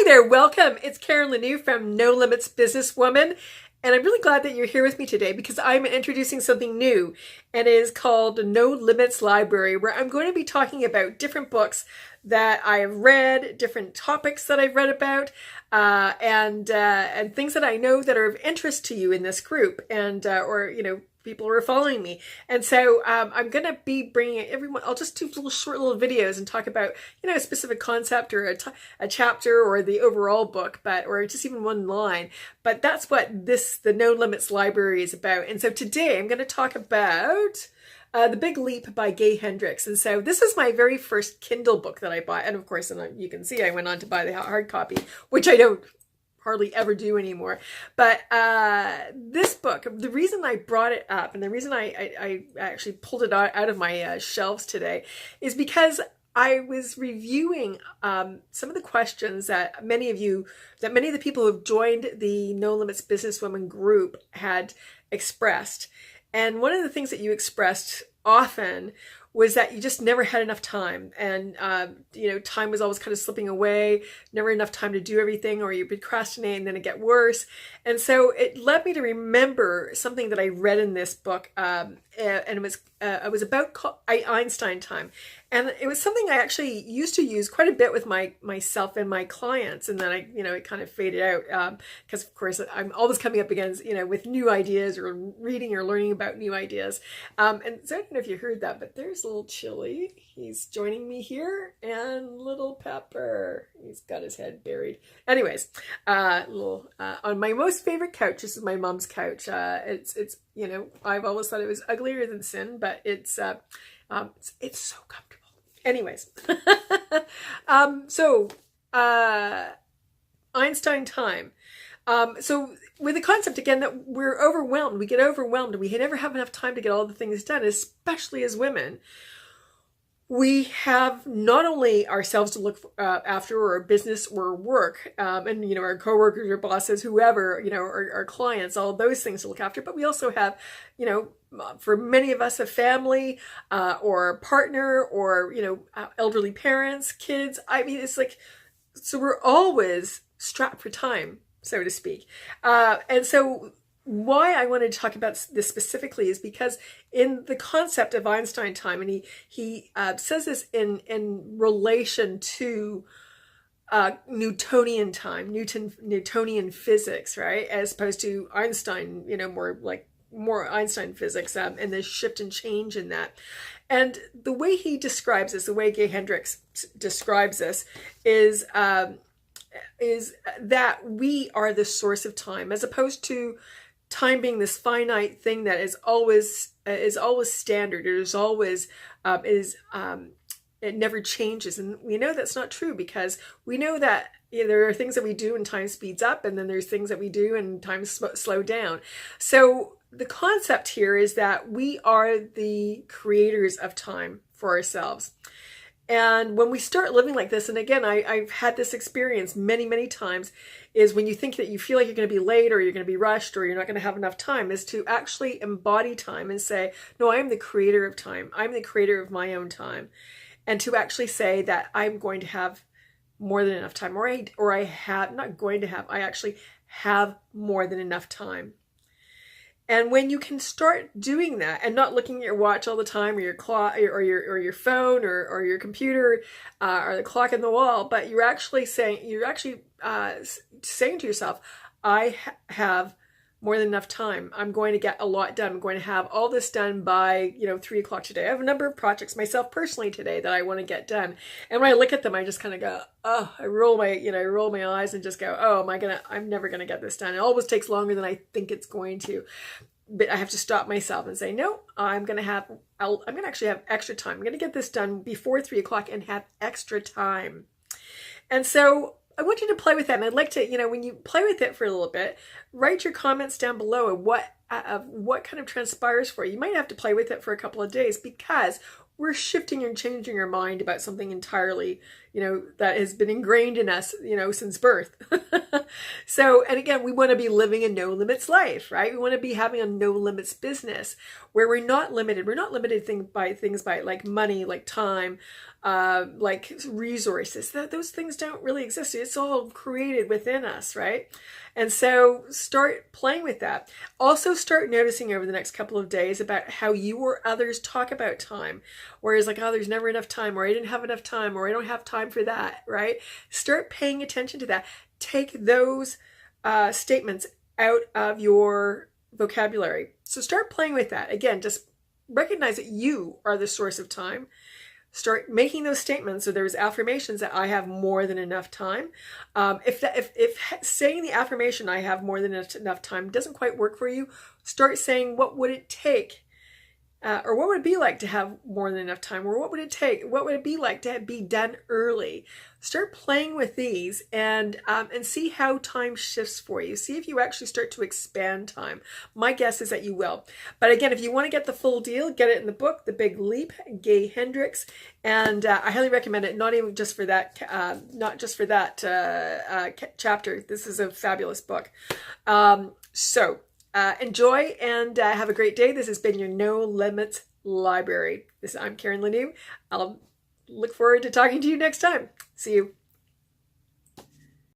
there, welcome. It's Karen Lanoue from No Limits Businesswoman, and I'm really glad that you're here with me today because I'm introducing something new, and it is called No Limits Library, where I'm going to be talking about different books that I have read, different topics that I've read about, and things that I know that are of interest to you in this group, and people who are following me. And so I'm going to be bringing everyone, I'll just do short little videos and talk about, a specific concept or a chapter or the overall book, or just even one line. But that's what the No Limits Library is about. And so today I'm going to talk about The Big Leap by Gay Hendricks. And so this is my very first Kindle book that I bought. And of course, you can see I went on to buy the hard copy, which I don't hardly ever do anymore. But this book, the reason I brought it up and the reason I actually pulled it out of my shelves today is because I was reviewing some of the questions that many of the people who have joined the No Limits Businesswoman group had expressed. And one of the things that you expressed often was that you just never had enough time, and time was always kind of slipping away, never enough time to do everything, or you procrastinate and then it get worse. And so it led me to remember something that I read in this book, and it was about Einstein time. And it was something I actually used to use quite a bit with myself and my clients, and then it kind of faded out because of course I'm always coming up against with new ideas or reading or learning about new ideas. And so I don't know if you heard that, but there's little Chili. He's joining me here, and little Pepper. He's got his head buried. Anyways, on my most favorite couch. This is my mom's couch. It's I've always thought it was uglier than sin, but it's so comfortable. Anyways, Einstein time. So with the concept again that we're overwhelmed, we get overwhelmed, and we never have enough time to get all the things done, especially as women. We have not only ourselves to look after, or our business or work, and our coworkers or bosses, whoever, our clients, all those things to look after, but we also have, for many of us, a family or a partner, or elderly parents, kids. I mean, it's like, so we're always strapped for time, so to speak. And so why I wanted to talk about this specifically is because in the concept of Einstein time, and he says this in relation to Newtonian time, Newtonian physics, right? As opposed to Einstein, more Einstein physics, and the shift and change in that. And the way he describes this, the way Gay Hendricks describes this, is that we are the source of time, as opposed to time being this finite thing that is always standard. It is always it never changes, and we know that's not true, because we know that there are things that we do and time speeds up, and then there's things that we do and time slow down. So the concept here is that we are the creators of time for ourselves. And when we start living like this, and again, I've had this experience many, many times, is when you think that you feel like you're going to be late, or you're going to be rushed, or you're not going to have enough time, is to actually embody time and say, no, I am the creator of time. I'm the creator of my own time. And to actually say that I'm going to have more than enough time, or I have, not going to have, I actually have more than enough time. And when you can start doing that and not looking at your watch all the time, or your clock, or your phone, or your computer, or the clock in the wall, but you're actually saying to yourself, I have more than enough time. I'm going to get a lot done. I'm going to have all this done by 3 o'clock today. I have a number of projects myself personally today that I want to get done. And when I look at them, I just kind of go, oh, I roll my eyes and just go, oh, I'm never gonna get this done. It always takes longer than I think it's going to. But I have to stop myself and say, no, I'm gonna actually have extra time. I'm gonna get this done before 3 o'clock and have extra time. And so I want you to play with that. And I'd like to, when you play with it for a little bit, write your comments down below of what kind of transpires for you. You might have to play with it for a couple of days, because we're shifting and changing our mind about something entirely, that has been ingrained in us, since birth. So, and again, we want to be living a no limits life, right? We want to be having a no limits business where we're not limited. We're not limited by things like money, like time, like resources. Those things don't really exist. It's all created within us, right? And so start playing with that. Also start noticing over the next couple of days about how you or others talk about time. Whereas like, oh, there's never enough time, or I didn't have enough time, or I don't have time for that, right? Start paying attention to that. Take those statements out of your vocabulary. So start playing with that. Again, just recognize that you are the source of time. Start making those statements, or those affirmations that I have more than enough time. If saying the affirmation I have more than enough time doesn't quite work for you, start saying what would it take, or what would it be like to have more than enough time, or what would it be like to be done early. Start playing with these and see how time shifts for you. See if you actually start to expand time. My guess is that you will. But again, if you want to get the full deal, get it in the book, The Big Leap, Gay Hendricks, and I highly recommend it. Not even just for that, chapter. This is a fabulous book. Enjoy and have a great day. This has been your No Limits Library. I'm Karen Lanoue. I'll look forward to talking to you next time. See you.